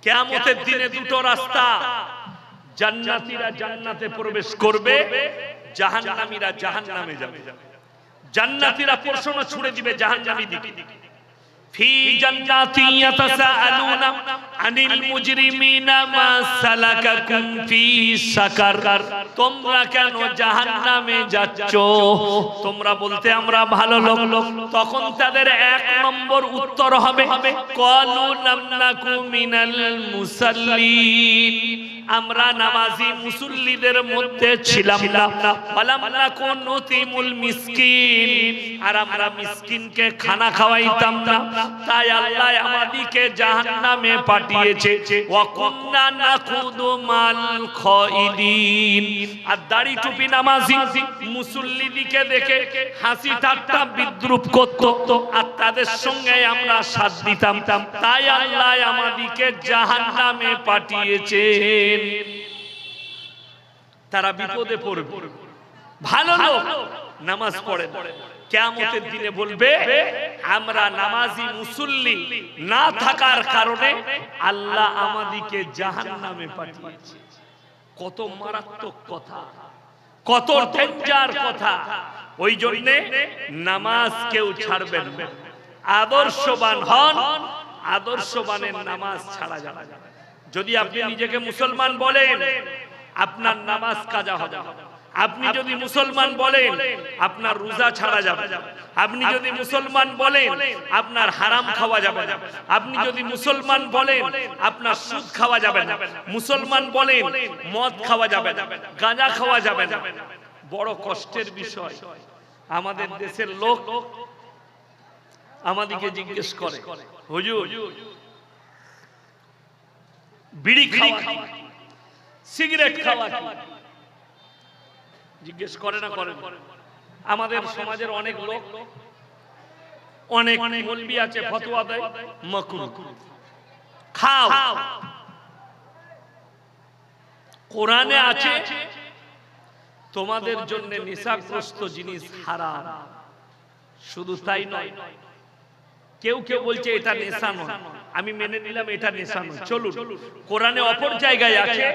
কিয়ামতের দিনে দুটো রাস্তা, জান্নাতীরা জান্নাতে প্রবেশ করবে, জাহান্নামীরা জাহান্নামে যাবে। জান্নাতীরা প্রশ্ন ছুড়ে দিবে জাহান্নামী দিকে, ফি জান্নাতি ইয়াতাসাআলুনা আনিল মুজরিমিনা মা সালাকাকুম ফি সাকার, তোমরা কেন জাহান্নামে যাচ্ছ? তোমরা বলতে আমরা ভালো লোক। তখন তাদের এক নম্বর উত্তর হবে ক্বালু লাম নাকু মিনাল মুসাল্লিন, আমরা নামাজি মুসল্লিদের মধ্যে ছিলাম না। ওয়ালাম নাকু নুতিমুল মিসকিন, আর আমরা মিসকিনকে খানা খাওয়াইতাম না, তাই আল্লাহ আমাদেরকে জাহান্নামে পাঠিয়েছে। ওয়া কুননা নাকুদু মাল খাইদিন, আর দাড়ি টুপি নামাজি মুসল্লিদিকে দেখে হাসি ঠাট্টা বিদ্রুপ করত, আর তাদের সঙ্গে আমরা সাথ দিতাম, তাই আল্লাহ আমাদেরকে জাহান্নামে পাঠিয়েছেন। তারা বিপদে পড়বে। ভালো লোক নামাজ পড়ে, কিয়ামতের দিনে বলবে আমরা নামাজি মুসল্লি না থাকার কারণে আল্লাহ আমাদেরকে জাহান্নামে পাঠিয়েছে। কত মারাত্মক কথা, কত ডেঞ্জার কথা। ওই জন্য নামাজ কেউ ছাড়বেন না। আদর্শবান হন, আদর্শবানের নামাজ ছাড়া যাবে না। যদি আপনি নিজেকে মুসলমান বলেন, আপনার নামাজ কাজা হবে। আপনি যদি মুসলমান বলেন, আপনার রোজা ছাড়া যাবে। আপনি যদি মুসলমান বলেন, আপনার হারাম খাওয়া যাবে না। আপনি যদি মুসলমান বলেন, আপনার সুদ খাওয়া যাবে না। মুসলমান বলেন, মদ খাওয়া যাবে না, গাঁজা খাওয়া যাবে না। বড় কষ্টের বিষয়, আমাদের দেশের লোক আমাদেরকে জিজ্ঞেস করে, হুজুর বিড়ি খাওয়া কি, সিগারেট খাওয়া কি? জিজ্ঞেস করে না করে? আমাদের সমাজের অনেক লোক, অনেক মৌলবি আছে ফতোয়া দেয় মাকরুহ, খাও। কোরআনে আছে তোমাদের জন্য নেশাগ্রস্ত জিনিস হারাম। শুধু তাই নয়, কেউ কেউ বলছে এটা নেশা নয়, আমি মেনে নিলাম এটা নেশা নয়। চলুন, কোরআনে অপর জায়গায় আছে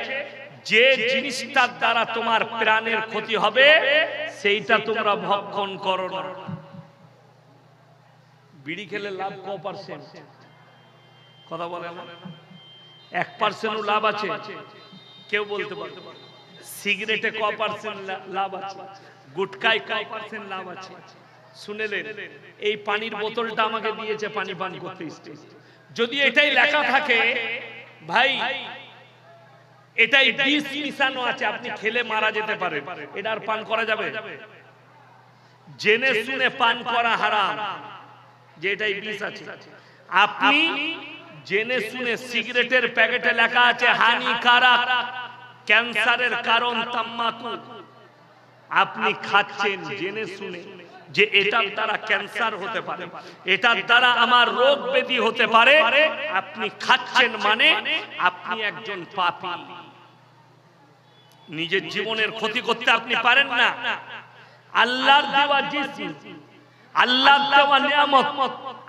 যে জিনিসটার দ্বারা তোমার প্রাণের ক্ষতি হবে সেইটা তোমরা ভক্ষণ করো না। বিড়ি খেলে লাভ ক পার্সেন্ট? কথা বলে না, 1% লাভ আছে? কেউ বলতে পারে? সিগারেটে ক পার্সেন্ট লাভ আছে? গুটকায় ক পার্সেন্ট লাভ আছে? শুনেলেন? এই পানির বোতলটা আমাকে দিয়েছে পানি পান করতে, যদি এটাই লেখা থাকে ভাই এটাই বিষ মিশানো আছে, আপনি খেলে মারা যেতে পারে, এটা আর পান করা যাবে? জেনে শুনে পান করা হারাম, যে এটাই বিষ আছে। আপনি জেনে শুনে সিগারেটের প্যাকেটে লেখা আছে হানিকারক, ক্যান্সারের কারণ তামাকু, আপনি খাচ্ছেন জেনে শুনে যে এটার দ্বারা ক্যান্সার হতে পারে, এটার দ্বারা আমার রোগ ব্যাধি হতে পারে, আপনি খাচ্ছেন মানে আপনি একজন পাপী। নিজের জীবনের ক্ষতি করতে আপনি পারেন না। আল্লাহর দেওয়া জিনিস, আল্লাহর দেওয়া নিয়ামত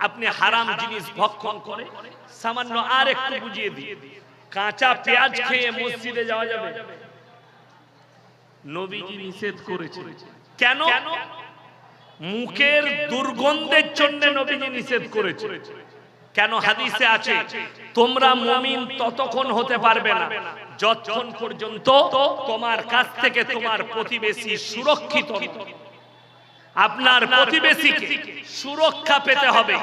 আপনি হারাম জিনিস ভক্ষণ করে। সামান্য আর একটু বুঝিয়ে দিই, কাঁচা পেঁয়াজ খেয়ে মসজিদে যাওয়া যাবে? নবীজি নিষেধ করেছেন। কেন? মুখের দুর্গন্ধের জন্য নবীজি নিষেধ করেছে। কেন? হাদিসে আছে তোমরা মুমিন ততক্ষণ হতে পারবে না যতক্ষণ পর্যন্ত তোমার কাছ থেকে তোমার প্রতিবেশী সুরক্ষিত। আপনার প্রতিবেশীকে সুরক্ষা পেতে হবে,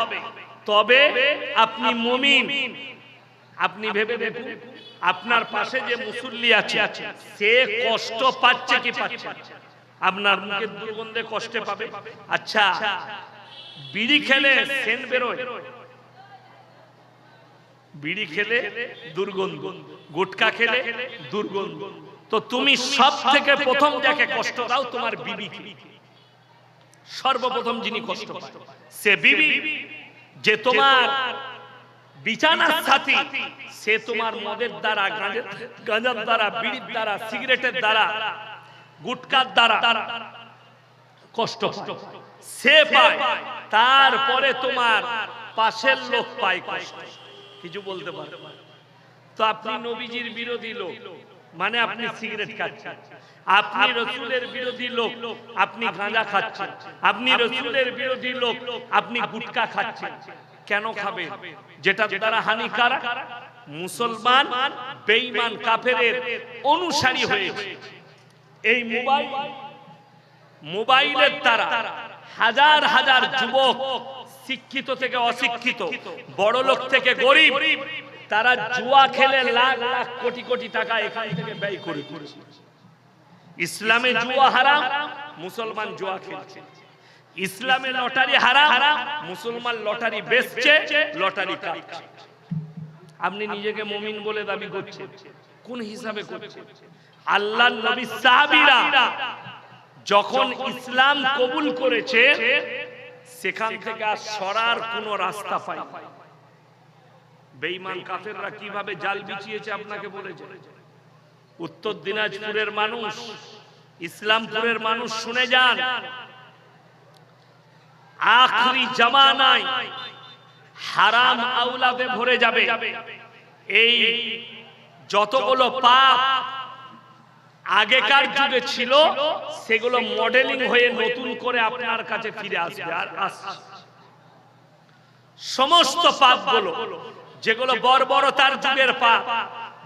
তবে আপনি মুমিন। আপনি ভেবে দেখুন, আপনার পাশে যে মুসল্লি আছে সে কষ্ট পাচ্ছে কি পাচ্ছে? আপনার মুখের দুর্গন্ধে কষ্টে পাবে। আচ্ছা, বিড়ি খেলে সেন্ট বেরোয়, বিড়ি খেলে দুর্গন্ধ, গুটকা খেলে দুর্গন্ধ, তো তুমি সব থেকে প্রথম যাকে কষ্ট দাও তোমার বিবিকে। সর্বপ্রথম যিনি কষ্ট পায় সে বিবি, যে তোমার বিছানার সাথী, সে তোমার মদের দ্বারা, গাঁজার দ্বারা, বিড়ির দ্বারা, সিগারেটের দ্বারা, গুটকার দ্বারা কষ্ট পায়, সে পায়। তারপরে তোমার পাশের লোক পায় কষ্ট। কিছু বলতে পারে? তো আপনি নবীজির বিরোধী লোক, মানে আপনি সিগারেট খাচ্ছেন। আপনি রসুলের বিরোধী লোক, আপনি গাঁজা খাচ্ছেন। আপনি রসুলের বিরোধী লোক, আপনি গুটকা খাচ্ছেন। কেন খাবে? যেটা দ্বারা হানিকারক। মুসলমান বেঈমান কাফেরের অনুসারী হয়েছে। এই মোবাইলের দ্বারা হাজার হাজার যুবক, শিক্ষিত থেকে অশিক্ষিত, বড় লোক থেকে গরিব, তারা জুয়া খেলে লাখ লাখ কোটি কোটি টাকা এখান থেকে ব্যয় করে। ইসলামে জুয়া হারাম, মুসলমান জুয়া খেলছে। ইসলামে লটারি হারাম, মুসলমান লটারি বেচছে, লটারি কাটছে। আপনি নিজেকে মুমিন বলে দাবি করছেন, কোন হিসাবে করছেন? আল্লাহর নবী সাহাবীরা যখন ইসলাম কবুল করেছে, সেখান থেকে আর সরার কোনো রাস্তা পায়। বেঈমান কাফেররা কিভাবে জাল বিছিয়েছে আপনাকে বলেছে। উত্তর দিনাজপুরের মানুষ, ইসলামপুরের মানুষ শুনে যান, আখরি জামানায় হারাম আওলাদে ভরে যাবে। এই যতগুলো পাপ আগেকার যুগে ছিল, সেগুলো মডেলিং হয়ে নতুন করে আপনার কাছে ফিরে আসবে। আর সমস্ত পাপগুলো, যেগুলো বর্বরতার যুগের পাপ,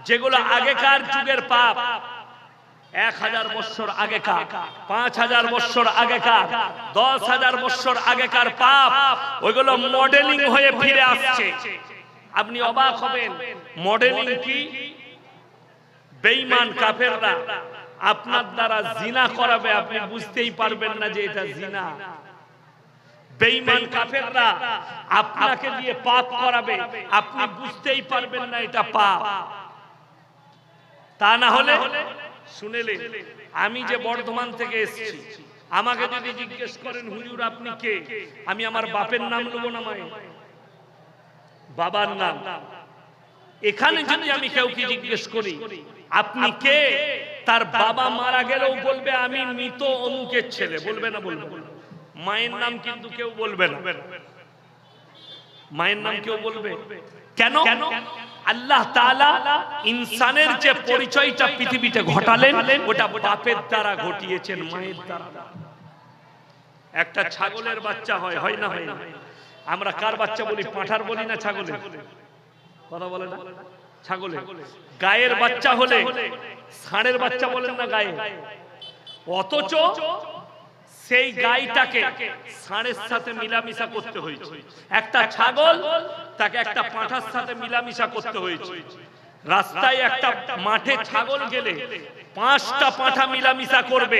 যেগুলো আগেকার যুগের পাপ, 1000 বছর আগেকার, 5000 বছর আগেকার, 10,000 বছর আগেকার পাপ, ওইগুলো মডেলিং হয়ে ফিরে আসছে। আপনি অবাক হবেন, মডেলিং কি? বেঈমান কাফেররা আপনার দ্বারা জিনা করাবে, আপনি বুঝতেই পারবেন না যে এটা জিনা। বেঈমান কাফেররা আপনাকে দিয়ে পাপ করাবে, আপনি বুঝতেই পারবেন না এটা পাপ। তা না হলে শুনেলেন, আমি যে বর্ধমান থেকে এসেছি, আমাকে যদি জিজ্ঞেস করেন হুজুর আপনি কে, আমি আমার বাপের নাম নেব না, মায়ের বাবার নাম। এখানে যদি আমি কাউকে জিজ্ঞেস করি আপনি কে, তার বাবা মারা গেলেও বলবে আমি মৃত অমুকের ছেলে, বলবে না? বলবে। মায়ের নাম কিন্তু কেউ বলবে না। মায়ের নাম কেউ বলবে কেন? আল্লাহ তাআলা ইনসানের যে পরিচয়টা পৃথিবীতে ঘটালেন, ওটা বাপের দ্বারা ঘটিয়েছেন, মায়ের দ্বারা। একটা ছাগলের বাচ্চা হয়, হয় না? হয় না? আমরা কার বাচ্চা বলি? পাঁঠার বলি না ছাগলের? কথা বলে না? ছাগলের। গায়ের বাচ্চা হলে ষাঁড়ের বাচ্চা বলেন না গায়ে? অথচ সেই গাইটাকে ষাঁড়ের সাথে মিলামিশা করতে হয়েছে। একটা ছাগল, তাকে একটা পাঁঠার সাথে মিলামিশা করতে হয়েছে। রাস্তায় একটা মাঠে ছাগল গেলে 5টা পাঁঠা মিলামিশা করবে।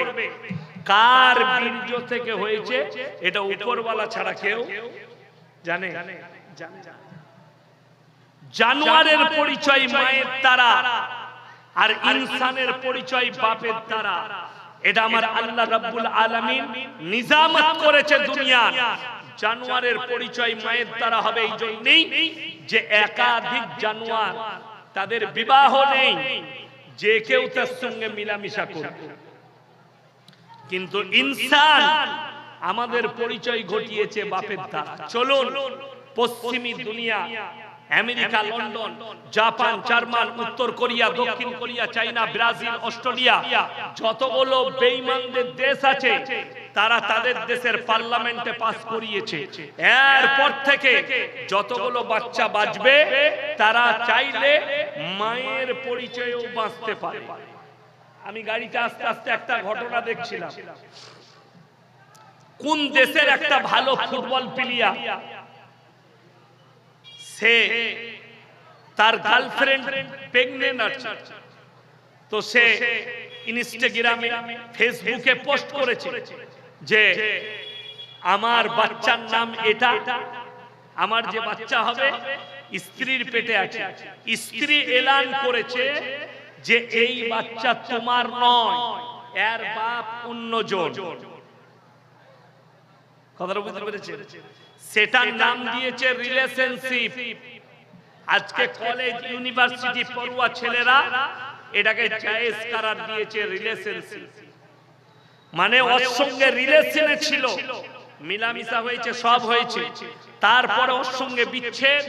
কার বীর্য থেকে হয়েছে এটা উপরওয়ালা ছাড়া কেউ জানে? জানোয়ারের পরিচয় মায়ের দ্বারা, আর ইনসানের পরিচয় বাপের দ্বারা। এটা আমার আল্লাহ রাব্বুল আলামিন নিজামত করেছে দুনিয়া। জানোয়ারের পরিচয় মায়ের দ্বারা হবে এই জন্যই যে একাধিক জানোয়ার, তাদের বিবাহ নেই, যে কেউ তার সঙ্গে মিলামিশা করবে। কিন্তু ইনসান আমাদের পরিচয় ঘটিয়েছে বাপের দ্বারা। চলুন পশ্চিমী দুনিয়া, আমেরিকা, লন্ডন, জাপান, জার্মান, উত্তর কোরিয়া, দক্ষিণ কোরিয়া, চায়না, ব্রাজিল, অস্ট্রেলিয়া, যতগুলো বেঈমানদের দেশ আছে, তারা তাদের দেশের পার্লামেন্টে পাস করিয়েছে। এরপর থেকে যতগুলো বাচ্চা বাঁচবে, তারা চাইলে মায়ের পরিচয়েও বাঁচতে পারে। আমি গাড়িতে আস্তে আস্তে একটা ঘটনা দেখছিলাম। কোন দেশের একটা ভালো ফুটবল প্লেয়ার, সে তার গার্লফ্রেন্ড প্রেগন্যান্ট আছে, তো সে ইনস্টাগ্রামে, ফেসবুকে পোস্ট করেছে যে আমার বাচ্চার নাম এটা, আমার যে বাচ্চা হবে স্ত্রীর পেটে আছে। স্ত্রী এলান করেছে যে এই বাচ্চা তোমার নয়, এর বাপ অন্যজন। কথাটা বুঝতে পেরেছেন? সেটার নাম দিয়েছে রিলেশনশিপ। আজকে কলেজ, ইউনিভার্সিটি পড়ুয়া ছেলেরা এটাকে জায়েজ করার দিয়েছে রিলেশনশিপ। মানে ওর সঙ্গে রিলেশনে ছিল, মিলামিশা হয়েছে, সব হয়েছে, তারপরে ওর সঙ্গে বিচ্ছেদ,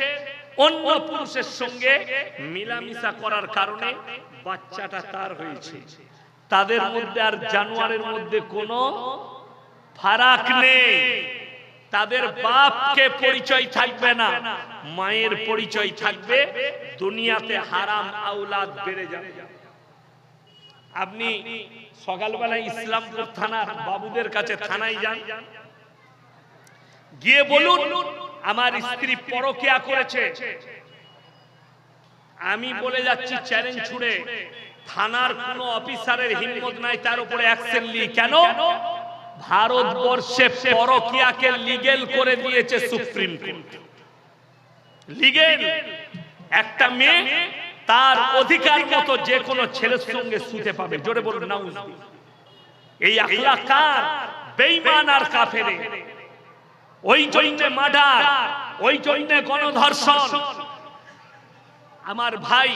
অন্য পুরুষের সঙ্গে মিলামিশা করার কারণে বাচ্চাটা তার হয়েছে। তাদের মধ্যে আর জানোয়ারের মধ্যে কোনো ফারাক নেই। তাদের বাপকে পরিচয় থাকবে না, মায়ের পরিচয় থাকবে। দুনিয়াতে হারাম আওলাদ বেড়ে যাবে। আপনি সকালবেলা ইসলামপুর থানার বাবুদের কাছে থানায় যান, গিয়ে বলুন আমার স্ত্রী পরকিয়া করেছে। আমি বলে যাচ্ছি চ্যালেঞ্জ ছুড়ে, থানার কোন অফিসারের হিম্মত নাই তার উপরে অ্যাকশন নি। কেন? ভারতবর্ষে পরকিয়াকে লিগ্যাল করে দিয়েছে সুপ্রিম কোর্ট। লিগ্যাল। একটা মেয়ে তার অধিকার মতো যে কোনো ছেলের সঙ্গে শুতে পাবে। জোরে বলুন নাউজুবিল্লাহ। এই আখলাক কার? বেঈমান আর কাফের। ওই জন্য মার্ডার, ওই জন্য গণধর্ষণ। আমার ভাই,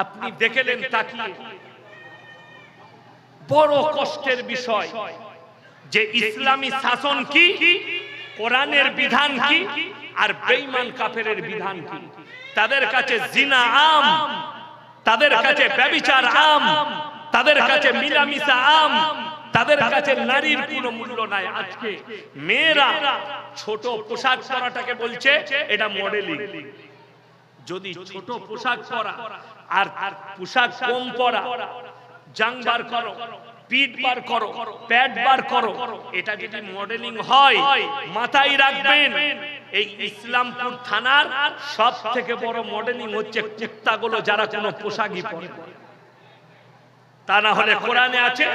আপনি দেখলেন তাকিয়ে, বড় কষ্টের বিষয় যে ইসলামী শাসন কি, কোরআনের বিধান কি, আর বেঈমান কাফেরের বিধান কি। তাদের কাছে জিনা আম, তাদের কাছে ব্যভিচার আম, তাদের কাছে মিলামিশা আম, তাদের কাছে নারীর কোনো মূল্য নাই। আজকে মেয়েরা ছোট পোশাক পরাটাকে বলছে এটা মডেলিং। যদি ছোট পোশাক পরা আর পোশাক কম পরা, জাং বার করো, পিঠ বার করো, প্যাড বার করো, এটা যদি মডেলিং হয়, মাথায় রাখবেন এই ইসলামপুর থানার সব থেকে বড় মডেলিং হচ্ছে কুত্তাগুলো যারা কোনো পোশাকই পরে। তা না হলে কোরআনে আছে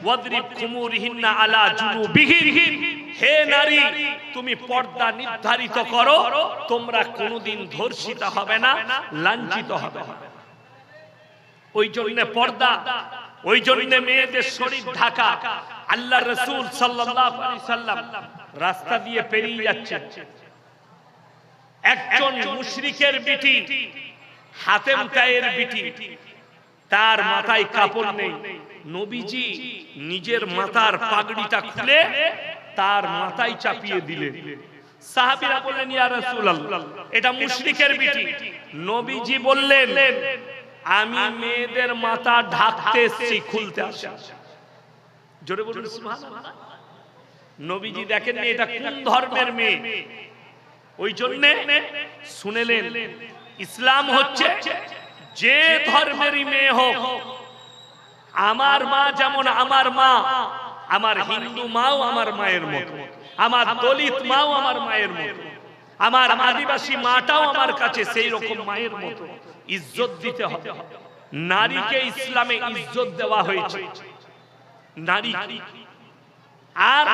ওয়াদরিব খুমুরিহিন্না আলা জুনুবিহিন, হে নারী তুমি পর্দা নির্ধারিত করো, তোমরা কোনোদিন ধর্ষিত হবে না, লাঞ্ছিত হবে না। ওই জন্য পর্দা, ওই জন্য মেয়েদের শরীর ঢাকা। আল্লাহর রাসূল সাল্লাল্লাহু আলাইহি সাল্লাম রাস্তা দিয়ে পেরিয়ে যাচ্ছেন, একজন মুশরিকের বিটি, হাতেম তায়ের বিটি, তার মাথায় কাপড় নেই। নবীজি নিজের মাথার পাগড়িটা খুলে তার মাথায় চাপিয়ে দিলেন। সাহাবীরা বললেন ইয়া রাসূলুল্লাহ এটা মুশরিকের বিটি। নবীজি বললেন আমি মেয়েদের মাথা ঢাকতে এসেছি, খুলতে আসি। জোরে বলুন সুবহানাল্লাহ। নবীজি দেখেননি এটা কোন ধর্মের মেয়ে, ওই জন্য শুনেলেন ইসলাম হচ্ছে যে ধর্মেরই মেয়ে হোক, আমার মা যেমন আমার মা, আমার হিন্দু মাও আমার মায়ের মতো, আমার দলিত মাও আমার মায়ের মতো, আমার আদিবাসী মাটাও আমার কাছে সেই রকম মায়ের মতো। ইজ্জত দিতে হবে। নারীকে ইসলামে ইজ্জত দেওয়া হয়েছে, নারী আর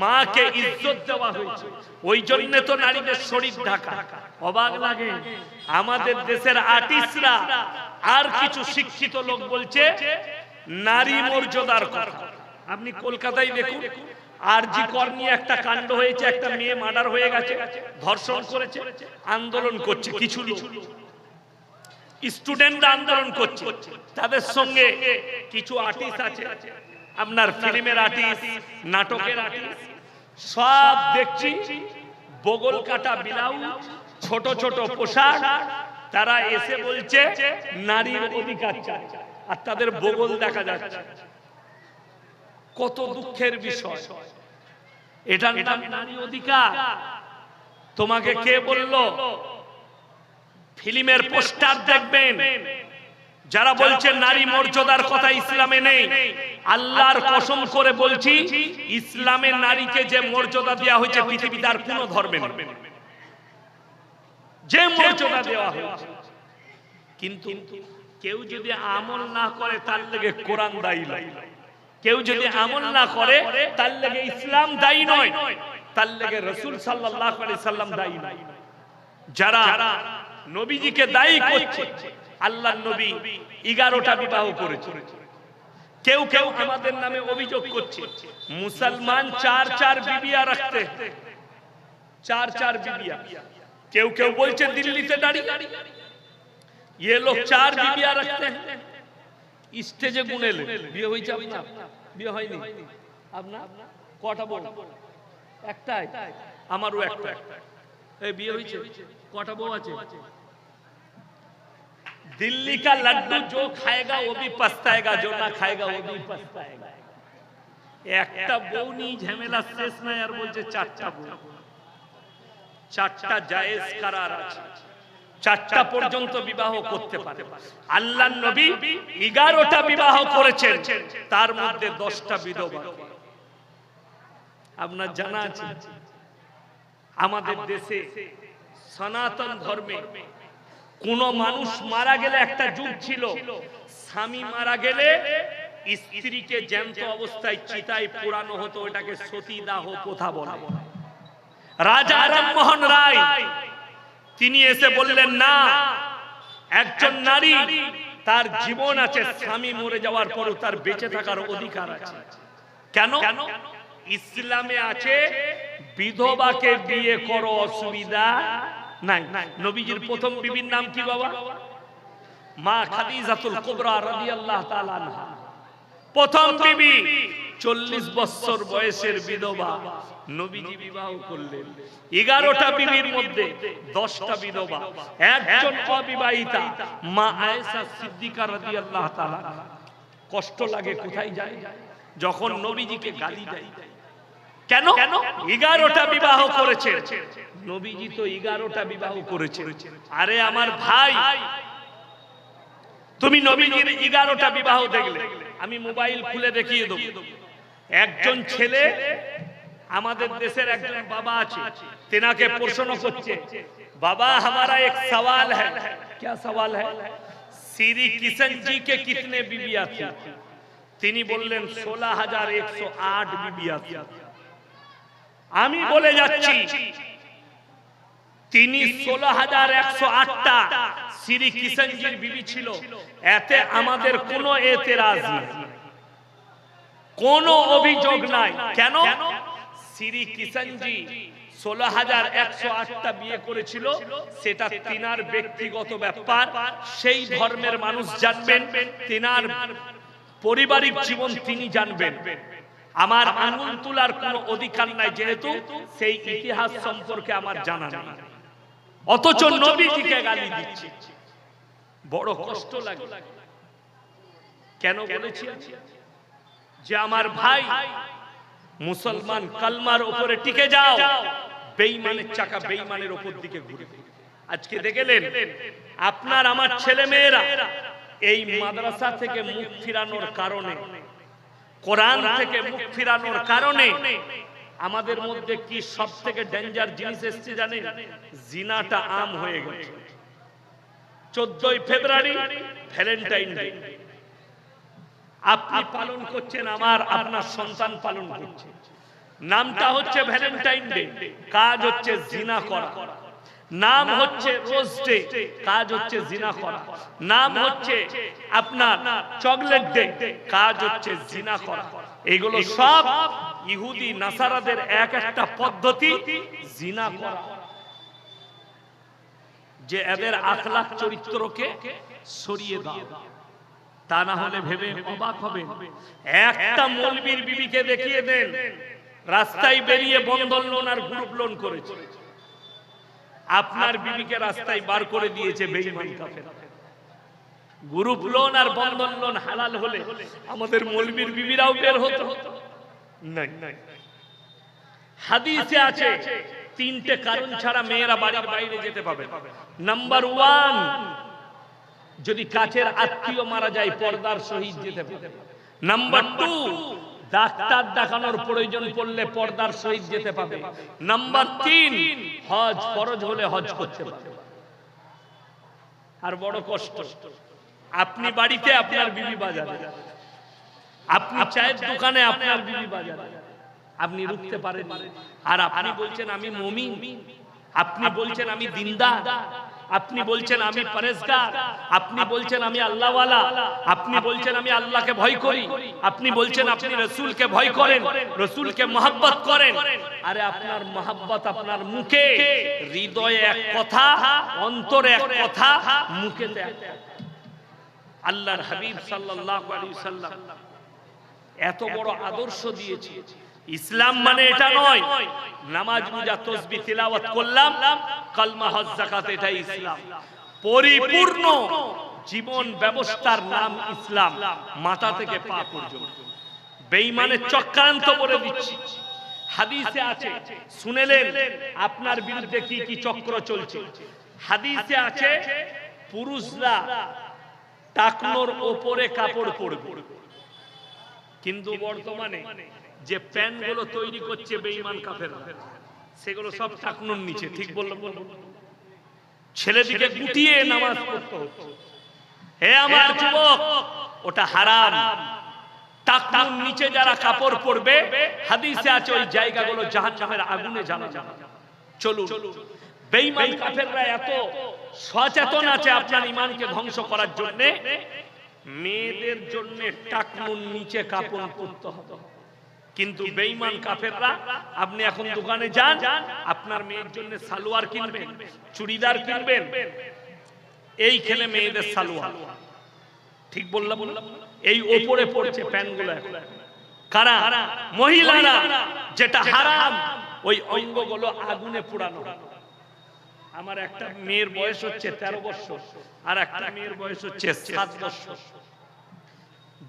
মাকে ইজ্জত দেওয়া হয়েছে। ওই জন্য তো নারীদের শরীর ঢাকা। অবাক লাগে আমাদের দেশের আর্টিস্টরা আর কিছু শিক্ষিত লোক বলছে নারী মর্যাদার কথা। আপনি কলকাতায় দেখুন, আরজি কর নিয়ে একটা কাণ্ড হয়েছে, একটা মেয়ে মার্ডার হয়ে গেছে, ধর্ষণ করেছে, আন্দোলন করছে কিছু লোক, স্টুডেন্টরা আন্দোলন করছে, তাদের সঙ্গে কিছু আর্টিস্ট আছে, আপনার ফিল্মের আর্টিস্ট, নাটকের আর্টিস্ট, সব দেখছি বগল কাটা ব্লাউজ, ছোট ছোট পোশাক। তারা এসে বলছে নারীর অধিকার চাই, আর তাদের বগল দেখা যাচ্ছে। কত দুঃখের বিষয়। এটার নাম নারী অধিকার। তোমাকে কে বলল? ফিল্মের পোস্টার দেখবেন যারা বলছে নারী মর্যাদার কথা ইসলামে নেই, আল্লাহর কসম করে বলছি ইসলামে নারীকে যে মর্যাদা দেওয়া হয়েছে পৃথিবীতে আর কোন ধর্মে নেই, যে মর্যাদা দেওয়া হয়েছে। কিন্তু কেউ যদি আমল না করে তার লেগে কোরআন দায়ী নয়, কেউ যদি আমল না করে তার লেগে ইসলাম দায়ী নয়, তার লেগে রাসূল সাল্লাল্লাহু আলাইহি সাল্লাম দায়ী নয়। যারা নবীজিকে দায়ী করছে, আল্লাহর নবী 11টা বিবাহ করেছে। কেউ কেউ আমাদের নামে অভিযোগ করছে মুসলমান 4 বিবিয়া রাখতে, 4 বিবিয়া। কেউ কেউ বলছে দিল্লিতে দাঁড়িয়ে ये लोग 4 বিবিয়া রাখতে हैं। স্টেজে গুনেলে বিয়ে হয়েছে আপনার? বিয়ে হয়নি আপনার? কটা বল? একটাই। আমারও একটা। এই বিয়ে হয়েছে, কটা বউ আছে? दिल्ली का लड्डू जो खाएगा वो भी पछताएगा, जो ना खाएगा वो भी पछताएगा। একটা বউ নি ঝামেলা শেষ নাই, আর বলছে চারটা বউ, চারটা জায়েজ করার আছে, চারটা পর্যন্ত বিবাহ করতে পারে। আল্লাহর নবী 11টা বিবাহ করেছেন, তার মধ্যে 10টা বিধবা। আপনার জানা আছে আমাদের দেশে সনাতন ধর্মে কোন মানুষ মারা গেলে একটা যুগ ছিল, স্বামী মারা গেলে স্ত্রীকে জ্যান্ত অবস্থায় চিতায় পোড়ানো হতো, এটাকে সতীদাহ প্রথা বলে। রাজা রামমোহন রায় তিনি এসে বললেন, না, একজন নারী তার জীবন আছে, স্বামী মরে যাওয়ার পরও তার বেঁচে থাকার অধিকার আছে। কেন? ইসলামে আছে বিধবাকে বিয়ে করো, অসুবিধা নাই। নবীজির প্রথম বিবির নাম কি বাবা? মা খাদিজাতুল কুবরা রাদিয়াল্লাহু তাআলা আনহা। প্রথম বিবি 40 বছর বয়সের বিধবা নবীজি বিবাহ করলেন। 11টা বিবির মধ্যে 10টা বিধবা, একজন অবিবাহিতা মা আয়েশা সিদ্দিকা রাদিয়াল্লাহু তাআলা। কষ্ট লাগে, কোথায় যায়? যখন নবীজিকে গালি দেয়। কেন? 11টা বিবাহ করেছে নবীজি, তো 11টা বিবাহ করেছে। আরে আমার ভাই, তুমি নবীজির 11টা বিবাহ দেখলে, আমি মোবাইল খুলে দেখিয়ে দেব। একজন ছেলে, আমাদের দেশের একজন বাবা আছে, তেনাকে প্রশ্ন করছে, বাবা हमारा एक सवाल है। क्या सवाल है? श्री किशन जी के कितने बीबियां थी? তিনি বললেন 16,108 বিবি আছে। আমি বলে যাচ্ছি, তিনি 16,108টা শ্রী কিষণজির বিবি ছিল, এতে আমাদের কোনো এতেরাজ নেই, কোনো অভিযোগ নাই। কেন? শ্রী কিষণজি 16,108টা বিয়ে করেছিল, সেটা তিনার ব্যক্তিগত ব্যাপার, সেই ধর্মের মানুষ জানবেন, তিনার পারিবারিক জীবন তিনি জানবেন। আমার আঙুল তোলার কোনো অধিকার নাই, যেহেতু সেই ইতিহাস সম্পর্কে আমার জানা নেই। অথচ নবীজিকে গালি দিচ্ছে, বড় কষ্ট লাগে। কেন বলেছি? যে আমার ভাই মুসলমান, কালমার উপরে টিকে যাও, বেঈমানের চাকা বেঈমানের উপর দিকে ঘুরে। আজকে দেখলেন আপনার আমার ছেলে মেয়েরা এই মাদ্রাসা থেকে মুখ ফিরানোর কারণে, কোরআন থেকে মুখ ফিরানোর কারণে আমাদের মধ্যে কি সব থেকে ডেঞ্জার জিনিস এসেছে জানেন? জিনাটা আম হয়ে গেছে। 14ই ফেব্রুয়ারি ভ্যালেন্টাইন ডে আপনি পালন করছেন, আমার আপনার সন্তান পালন করছে, নামটা হচ্ছে ভ্যালেন্টাইন ডে, কাজ হচ্ছে জিনা করা। নাম হচ্ছে রোজ ডে, কাজ হচ্ছে জিনা করা। নাম হচ্ছে আপনার চকলেট ডে, কাজ হচ্ছে জিনা করা। এগুলো সব ইহুদি নাসারাদের এক একটা পদ্ধতি, জিনা করা, যে এদের আখলাক চরিত্রকে সরিয়ে দাও। তা না হলে ভেবে অবাক হবে, একটা মৌলবীর বিবিকে দেখিয়ে দেন রাস্তায় বেরিয়ে বন্ধন লোন আর গ্রুপ লোন করেছে, আপনার বিবিকে রাস্তায় বার করে দিয়েছে বেঈমান কাফের। গ্রুপ লোন আর বন্ধন লোন হালাল হলে আমাদের মৌলবীর বিবিরাও বের হতো না। হাদিসে আছে 3টে কারণ ছাড়া মেয়েরা বাড়ির বাইরে যেতে পাবে। নাম্বার 1, যদি কাছের আত্মীয় মারা যায় পর্দার সহিত যেতে পাবে। নাম্বার 2, ডাক্তার দেখানোর প্রয়োজন পড়লে পর্দার সহিত যেতে পাবে। নাম্বার 3, হজ ফরজ হলে হজ করতে পারবে। আর বড় কষ্ট, আপনি বাড়িতে আপনার বিবি বাজারে, আপনি চায়ের দোকানে আপনার বিবি বাজারে, আপনি রুখতে পারেন, আর আপনি বলছেন আমি মুমিন, আপনি বলছেন আমি দিনদার, আপনি বলছেন আমি পরেজগার, আপনি বলছেন আমি আল্লাহওয়ালা, আপনি বলছেন আমি আল্লাহকে ভয় করি, আপনি বলছেন আপনি রাসূলকে ভয় করেন, রাসূলকে মহব্বত করেন। আরে আপনার মহব্বত আপনার মুখে, হৃদয়ে এক কথা, অন্তরে এক কথা, মুখে এক কথা। আল্লাহর হাবিব সাল্লাল্লাহু আলাইহি ওয়াসাল্লাম এত বড় আদর্শ দিয়েছে, ইসলাম মানে এটা নয় নামাজ রোজা তাসবিহ তিলাওয়াত করলাম কালমা হজ যাকাত, এটাই ইসলাম। পরিপূর্ণ জীবন ব্যবস্থার নাম ইসলাম, মাথা থেকে পা পর্যন্ত। বেঈমানের চক্রান্ত বলে দিচ্ছি, হাদিসে আছে, শুনেলেন আপনার বিরুদ্ধে কি কি চক্র চলছে। হাদিসে আছে পুরুষরা টাকনোর উপরে কাপড় পরবে, কিন্তু বর্তমানে যে প্যান্ট গুলো তৈরি করছে বেঈমান কাফেররা, সেগুলো সব টাকনোর নিচে। ঠিক বললাম? ছেলেদিকে গুটিয়ে নামাজ পড়তে হচ্ছে। হে আমার যুবক, ওটা হারাম। টাকনোর নিচে যারা কাপড় পরবে, হাদিসে আছে ওই জায়গাগুলো জাহান্নামের আগুনে জ্বালা যাবে। চলুন, বেঈমান কাফেররা এত সচেতন আছে আপনার ঈমানকে ধ্বংস করার জন্য, মেয়েদের জন্য টাকনোর নিচে কাপড় পরতে হবে। কিন্তু বেঈমান কাফেররা, আপনি এখন দোকানে যান, আপনার মেয়ের জন্য সালোয়ার কিনবেন, চুড়িদার কিনবেন, এইখানে মেয়েদের সালোয়ার, ঠিক বললাম? এই ওপরে পড়ছে প্যান্টগুলো। কারা? মহিলারা। যেটা হারাম, ওই অঙ্গগুলো আগুনে পোড়ানো। আমার একটা মেয়ের বয়স হচ্ছে 13 বছর, আর একটা মেয়ের বয়স হচ্ছে 7 বছর।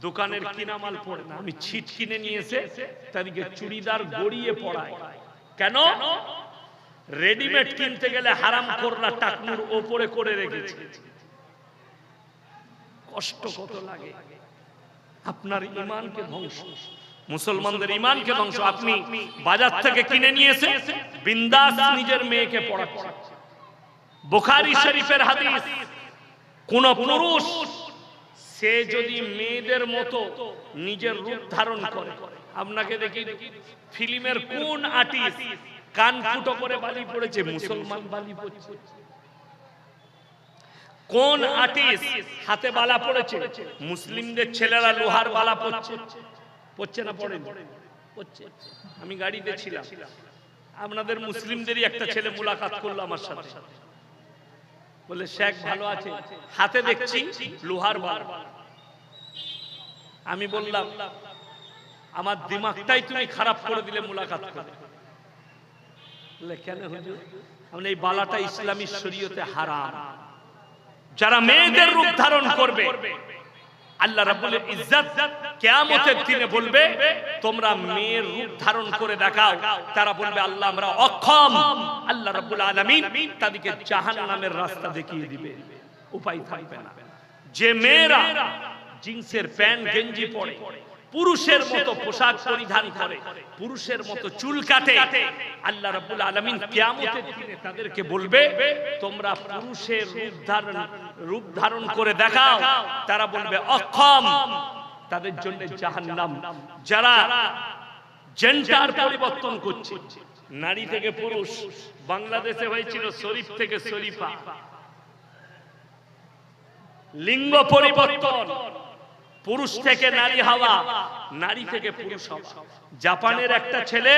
দোকানের কিনা মাল পড়ে না, আমি ছিট কিনে নিয়ে এসে তাদেরকে চুড়িদার গড়িয়ে পড়াই। কেন? রেডিমেড কিনতে গেলে হারামখোররা টাকনুর ওপরে করে রেখেছে। কষ্ট কত লাগে। আপনার ঈমানকে ধ্বংস, মুসলমানদের ঈমানকে ধ্বংস। আপনি বাজার থেকে কিনে নিয়ে এসে বিন্দাস নিজের মেয়েকে পড়াচ্ছেন। বুখারী শরীফের হাদিস, কোন পুরুষ সে যদি মেয়েদের মতো নিজের রূপ ধারণ করে, আপনাকে দেখি ফিল্মের কোন আর্টিস্ট কান ফুটো করে বালি পড়েছে? মুসলমান বালি পড়ছে। কোন আর্টিস্ট হাতে বালা পড়েছে? মুসলিমদের ছেলেরা লোহার বালা পড়ছে। পড়ছে না? পড়ে পড়ছে। আমি গাড়িতে ছিলাম, আপনাদের মুসলিমদেরই একটা ছেলে মুলাকাত করলো আমার সাথে, বলে শেখ ভালো আছে, হাতে দেখছি লোহার বালা। আমি বললাম আমার দিমাগটাই তুমি খারাপ করে দিলে মুলাকাত করে। বলে কেন হুজুর? আমরা এই বালাটা ইসলামী শরীয়তে হারাম। যারা মেয়েদের রূপ ধারণ করবে, আল্লাহ রাব্বুল ইজ্জত কিয়ামতের দিনে বলবে তোমরা মেয়ের রূপ ধারণ করে দেখাও। তারা বলবে আল্লাহ আমরা অক্ষম। আল্লাহ রাব্বুল আলামিন তাদেরকে জাহান্নামের রাস্তা দেখিয়ে দিবে, উপায় থাকবে না। যে মেয়েরা জিন্সের প্যান্ট গেঞ্জি পরে, পুরুষের মতো পোশাক পরিধান করে, পুরুষের মতো চুল কাটে, আল্লাহ রাব্বুল আলামিন কিয়ামতের দিনে তাদেরকে বলবে তোমরা পুরুষের রূপ ধারণ করে দেখাও। তারা বলবে অক্ষম, তাদের জন্য জাহান্নাম। যারা জেন্ডার পরিবর্তন করছে, নারী থেকে পুরুষ, বাংলাদেশে হয়েছিল শরীফ থেকে শরীফা, লিঙ্গ পরিবর্তন, পুরুষ থেকে নারী হওয়া, নারী থেকে পুরুষ হওয়া। জাপানের একটা ছেলে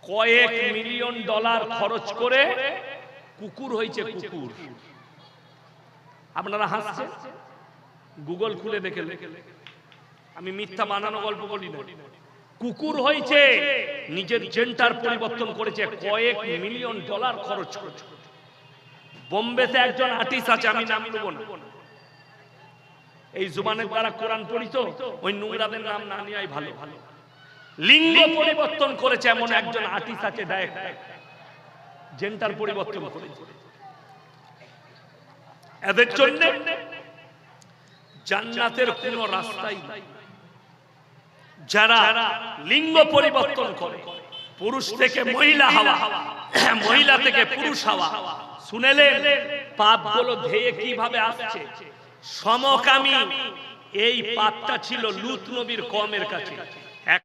কয়েক মিলিয়ন ডলার খরচ করে কুকুর হয়েছে। কুকুর, আপনারা হাসছেন, গুগল খুলে দেখে, আমি মিথ্যা বানানো গল্প বলি না। কুকুর হয়েছে, নিজের জেন্ডার পরিবর্তন করেছে, কয়েক মিলিয়ন ডলার খরচ করেছে। বোম্বেতে একজন আর্টিস্ট আছে, আমি নাম নেব না, এই জুবানের দ্বারা কোরআন পড়িত, ওই নোংরাদের নাম না নেওয়াই ভালো। লিঙ্গ পরিবর্তন করেছে এমন একজন আর্টিস্ট আছে, ডাইরেক্ট জেন্ডার পরিবর্তন করেছে। এদের জন্য জান্নাতের কোনো রাস্তাই নাই। যারা লিঙ্গ পরিবর্তন করে, পুরুষ থেকে মহিলা হওয়া, মহিলা থেকে পুরুষ হওয়া, শুনেলেন পাপগুলো ধেয়ে কিভাবে আসছে? সমকামী এই পাপটা ছিল লূত নবীর কওমের কাছে।